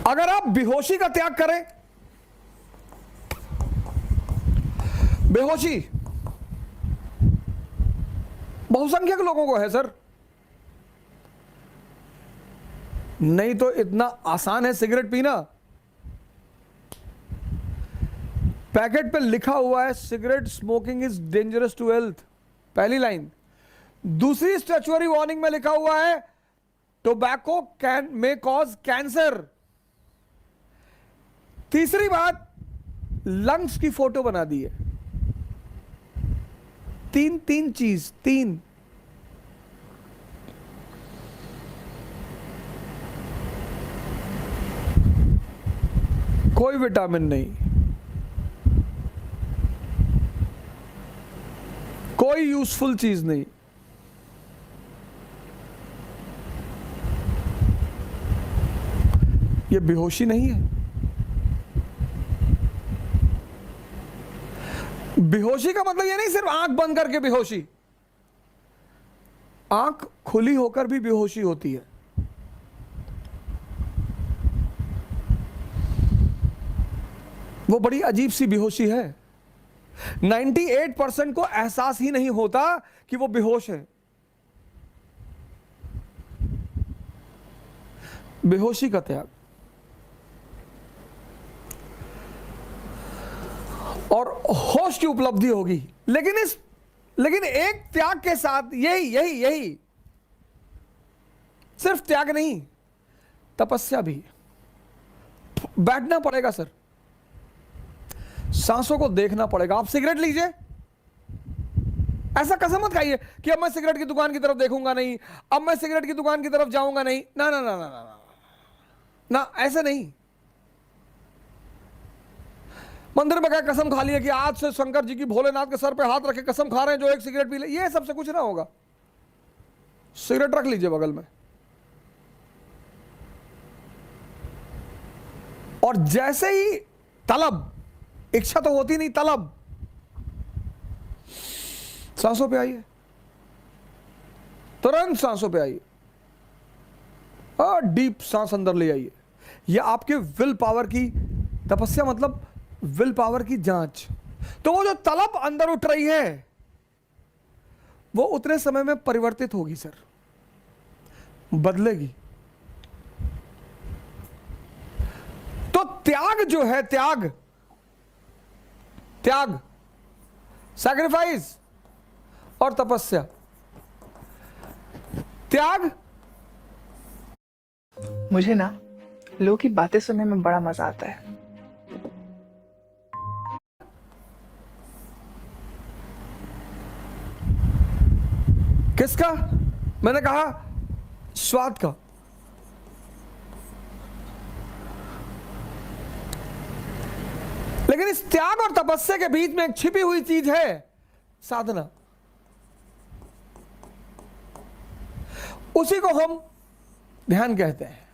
अगर आप बेहोशी का त्याग करें, बेहोशी बहुसंख्यक लोगों को है सर, नहीं तो इतना आसान है सिगरेट पीना। पैकेट पे लिखा हुआ है cigarette smoking is dangerous to health, पहली लाइन। दूसरी स्टैच्यूअरी वार्निंग में लिखा हुआ है tobacco can may cause cancer. तीसरी बात, लंग्स की फोटो बना दी है। तीन चीज, तीन। कोई विटामिन नहीं, कोई यूजफुल चीज नहीं। ये बेहोशी नहीं है। बेहोशी का मतलब ये नहीं सिर्फ आंख बंद करके बेहोशी, आंख खुली होकर भी बेहोशी होती है। वो बड़ी अजीब सी बेहोशी है। 98% को एहसास ही नहीं होता कि वो बेहोश है। बेहोशी का त्याग और होश की उपलब्धि होगी। लेकिन एक त्याग के साथ यही सिर्फ त्याग नहीं, तपस्या भी। बैठना पड़ेगा सर, सांसों को देखना पड़ेगा। आप सिगरेट लीजिए, ऐसा कसम मत खाइए कि अब मैं सिगरेट की दुकान की तरफ देखूंगा नहीं, अब मैं सिगरेट की दुकान की तरफ जाऊंगा नहीं। ना ना ना ना ना ना, ना ऐसे नहीं। मंदिर में गए, कसम खा लिया कि आज से शंकर जी की भोलेनाथ के सर पे हाथ रखे कसम खा रहे हैं जो एक सिगरेट पी ले, ये सबसे कुछ ना होगा। सिगरेट रख लीजिए बगल में, और जैसे ही तलब, इच्छा तो होती नहीं, तलब, सांसों पे आइए, तुरंत सांसों पे आइए और डीप सांस अंदर ले आइए। यह आपके विल पावर की तपस्या, मतलब विल पावर की जांच। तो वो जो तलब अंदर उठ रही है वो उतने समय में परिवर्तित होगी सर, बदलेगी। तो त्याग जो है, त्याग सैक्रिफाइस और तपस्या। त्याग, मुझे ना लोगों की बातें सुनने में बड़ा मजा आता है। किसका? मैंने कहा स्वाद का। लेकिन इस त्याग और तपस्या के बीच में एक छिपी हुई चीज है, साधना। उसी को हम ध्यान कहते हैं।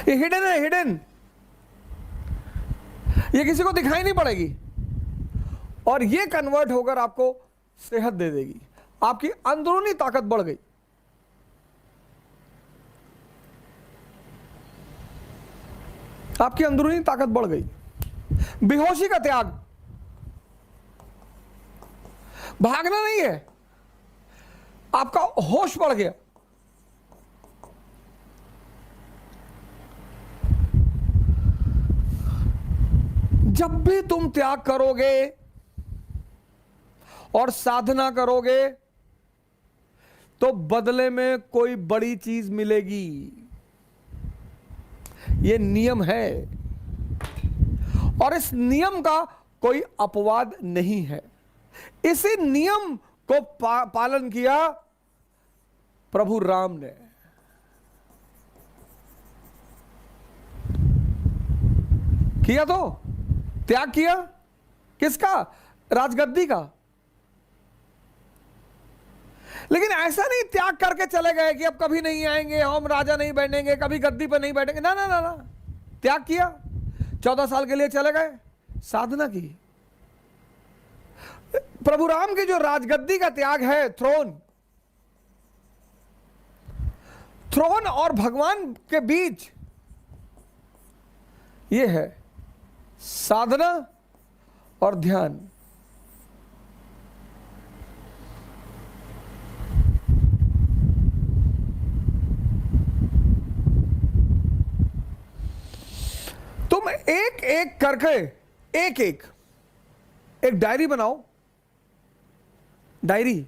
ये हिडन है, हिडन। ये किसी को दिखाई नहीं पड़ेगी, और ये कन्वर्ट होकर आपको सेहत दे देगी। आपकी अंदरूनी ताकत बढ़ गई। आपकी अंदरूनी ताकत बढ़ गई। बेहोशी का त्याग, भागना नहीं है, आपका होश बढ़ गया। जब भी तुम त्याग करोगे और साधना करोगे तो बदले में कोई बड़ी चीज मिलेगी। यह नियम है, और इस नियम का कोई अपवाद नहीं है। इसी नियम को पालन किया प्रभु राम ने। किया, तो त्याग किया। किसका? राजगद्दी का। लेकिन ऐसा नहीं त्याग करके चले गए कि अब कभी नहीं आएंगे, हम राजा नहीं बैठेंगे, कभी गद्दी पर नहीं बैठेंगे। ना ना ना ना, त्याग किया, 14 साल के लिए चले गए, साधना की। प्रभु राम की जो राजगद्दी का त्याग है, थ्रोन और भगवान के बीच ये है साधना और ध्यान। तुम एक एक करके एक डायरी बनाओ, डायरी,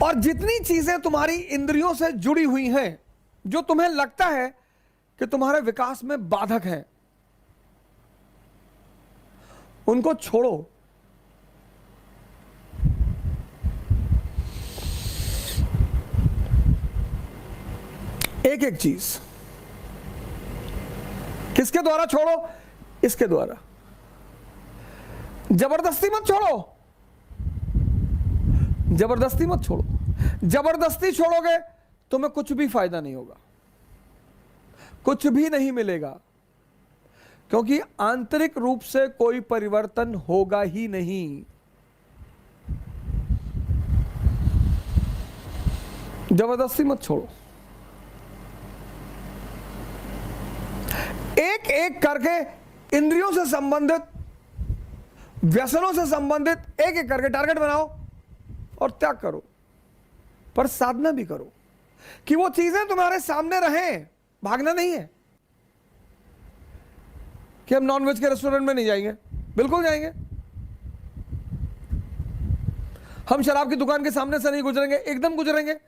और जितनी चीजें तुम्हारी इंद्रियों से जुड़ी हुई हैं, जो तुम्हें लगता है कि तुम्हारे विकास में बाधक हैं, उनको छोड़ो। एक एक चीज किसके द्वारा छोड़ो? इसके द्वारा। जबरदस्ती मत छोड़ो, जबरदस्ती मत छोड़ो। जबरदस्ती छोड़ोगे तुम्हें कुछ भी फायदा नहीं होगा, कुछ भी नहीं मिलेगा, क्योंकि आंतरिक रूप से कोई परिवर्तन होगा ही नहीं। जबरदस्ती मत छोड़ो। एक एक करके इंद्रियों से संबंधित, व्यसनों से संबंधित एक एक करके टारगेट बनाओ और त्याग करो। पर साधना भी करो कि वो चीजें तुम्हारे सामने रहें। भागना नहीं है कि हम नॉनवेज के रेस्टोरेंट में नहीं जाएंगे, बिल्कुल जाएंगे। हम शराब की दुकान के सामने से नहीं गुजरेंगे, एकदम गुजरेंगे।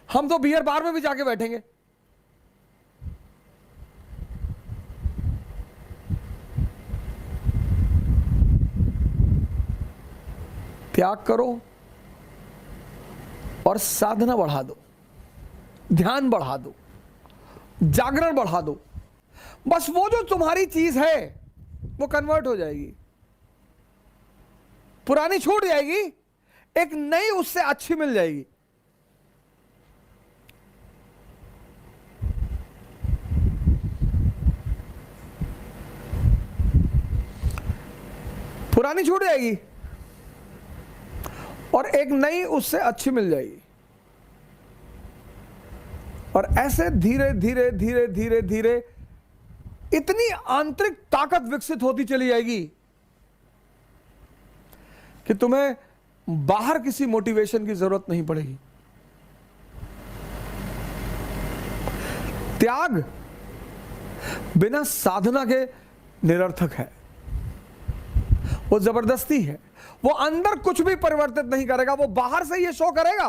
हम तो बियर बार में भी जाके बैठेंगे। त्याग करो और साधना बढ़ा दो, ध्यान बढ़ा दो, जागरण बढ़ा दो। बस वो जो तुम्हारी चीज है वो कन्वर्ट हो जाएगी, पुरानी छूट जाएगी, एक नई उससे अच्छी मिल जाएगी। पुरानी छूट जाएगी और एक नई उससे अच्छी मिल जाएगी। और ऐसे धीरे धीरे धीरे धीरे धीरे इतनी आंतरिक ताकत विकसित होती चली जाएगी कि तुम्हें बाहर किसी मोटिवेशन की जरूरत नहीं पड़ेगी। त्याग बिना साधना के निरर्थक है, वो जबरदस्ती है। वो अंदर कुछ भी परिवर्तित नहीं करेगा। वो बाहर से ये शो करेगा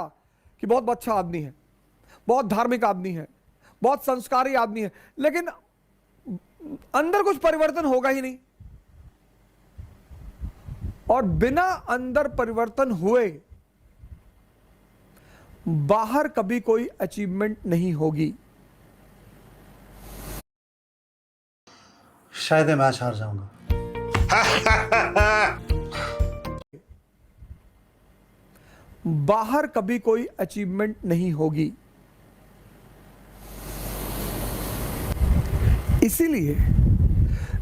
कि बहुत अच्छा आदमी है, बहुत धार्मिक आदमी है, बहुत संस्कारी आदमी है, लेकिन अंदर कुछ परिवर्तन होगा ही नहीं। और बिना अंदर परिवर्तन हुए बाहर कभी कोई अचीवमेंट नहीं होगी। शायद मैं मैच हार जाऊंगा। बाहर कभी कोई अचीवमेंट नहीं होगी। इसीलिए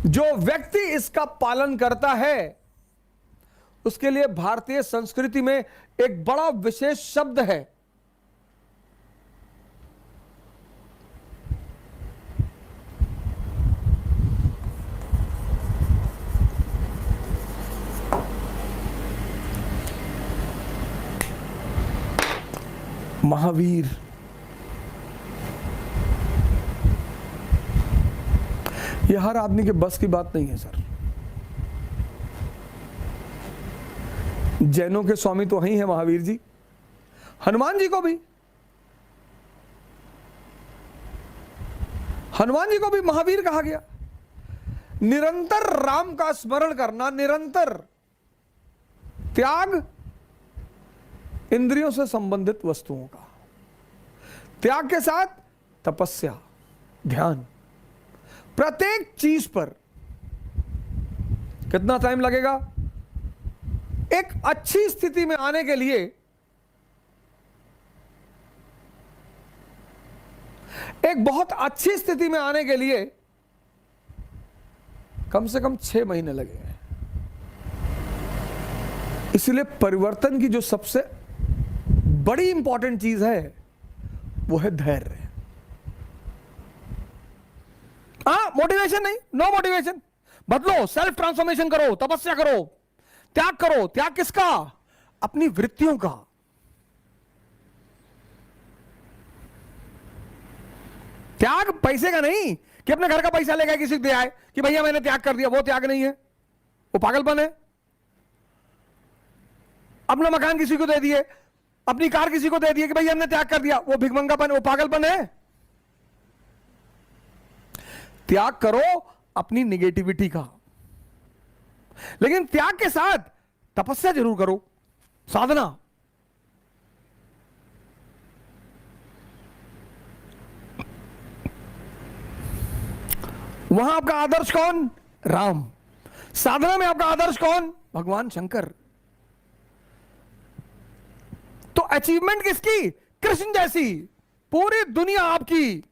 जो व्यक्ति इसका पालन करता है उसके लिए भारतीय संस्कृति में एक बड़ा विशेष शब्द है, महावीर। यह हर आदमी के बस की बात नहीं है सर। जैनों के स्वामी तो वही है महावीर जी, हनुमान जी को भी, हनुमान जी को भी महावीर कहा गया। निरंतर राम का स्मरण करना, निरंतर त्याग इंद्रियों से संबंधित वस्तुओं का, त्याग के साथ तपस्या, ध्यान, प्रत्येक चीज पर। कितना टाइम लगेगा एक अच्छी स्थिति में आने के लिए? एक बहुत अच्छी स्थिति में आने के लिए कम से कम 6 महीने लगेंगे। इसलिए परिवर्तन की जो सबसे बड़ी इंपॉर्टेंट चीज है, वो है धैर्य। मोटिवेशन नहीं, नो मोटिवेशन। बदलो, सेल्फ ट्रांसफॉर्मेशन करो, तपस्या करो, त्याग करो। त्याग किसका? अपनी वृत्तियों का। त्याग पैसे का नहीं कि अपने घर का पैसा लेकर किसी को दे आए कि भैया मैंने त्याग कर दिया, वो त्याग नहीं है, वो पागलपन है। अपना मकान किसी को दे दिए, अपनी कार किसी को दे दिए कि भैया हमने त्याग कर दिया, वो भिखमंगापन, वो पागलपन है। त्याग करो अपनी निगेटिविटी का, लेकिन त्याग के साथ तपस्या जरूर करो, साधना। वहां आपका आदर्श कौन? राम। साधना में आपका आदर्श कौन? भगवान शंकर। तो अचीवमेंट किसकी? कृष्ण जैसी। पूरी दुनिया आपकी।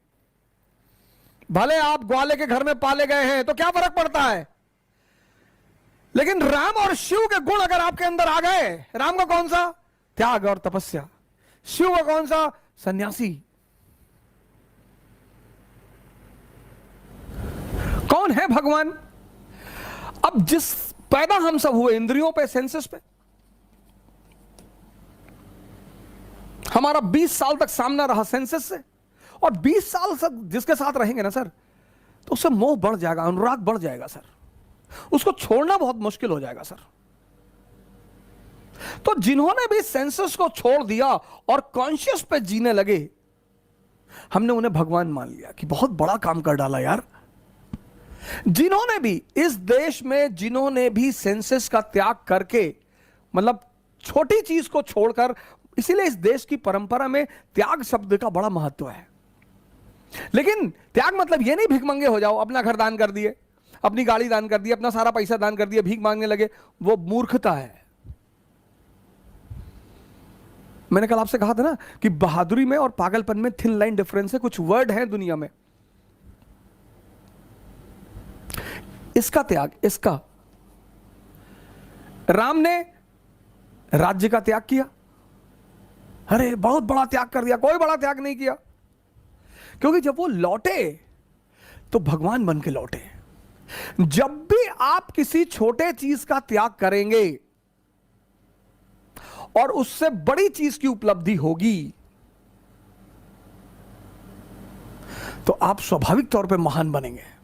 भले आप ग्वाले के घर में पाले गए हैं तो क्या फर्क पड़ता है, लेकिन राम और शिव के गुण अगर आपके अंदर आ गए, राम का कौन सा? त्याग और तपस्या। शिव का कौन सा? सन्यासी। कौन है भगवान? अब जिस पैदा हम सब हुए इंद्रियों पे, सेंसेस पे, हमारा 20 साल तक सामना रहा सेंसेस से, और 20 साल तक जिसके साथ रहेंगे ना सर, तो उससे मोह बढ़ जाएगा, अनुराग बढ़ जाएगा सर, उसको छोड़ना बहुत मुश्किल हो जाएगा सर। तो जिन्होंने भी सेंसेस को छोड़ दिया और कॉन्शियस पे जीने लगे, हमने उन्हें भगवान मान लिया कि बहुत बड़ा काम कर डाला यार। जिन्होंने भी इस देश में, जिन्होंने भी सेंसेस का त्याग करके, मतलब छोटी चीज को छोड़कर, इसीलिए इस देश की परंपरा में त्याग शब्द का बड़ा महत्व है। लेकिन त्याग मतलब यह नहीं भिखमंगे हो जाओ, अपना घर दान कर दिए, अपनी गाड़ी दान कर दी, अपना सारा पैसा दान कर दिया, भीख मांगने लगे, वो मूर्खता है। मैंने कल आपसे कहा था ना कि बहादुरी में और पागलपन में थिन लाइन डिफरेंस है। कुछ वर्ड हैं दुनिया में, इसका त्याग, इसका। राम ने राज्य का त्याग किया, अरे बहुत बड़ा त्याग कर दिया, कोई बड़ा त्याग नहीं किया, क्योंकि जब वो लौटे तो भगवान बन के लौटे। जब भी आप किसी छोटे चीज का त्याग करेंगे और उससे बड़ी चीज की उपलब्धि होगी, तो आप स्वाभाविक तौर पे महान बनेंगे।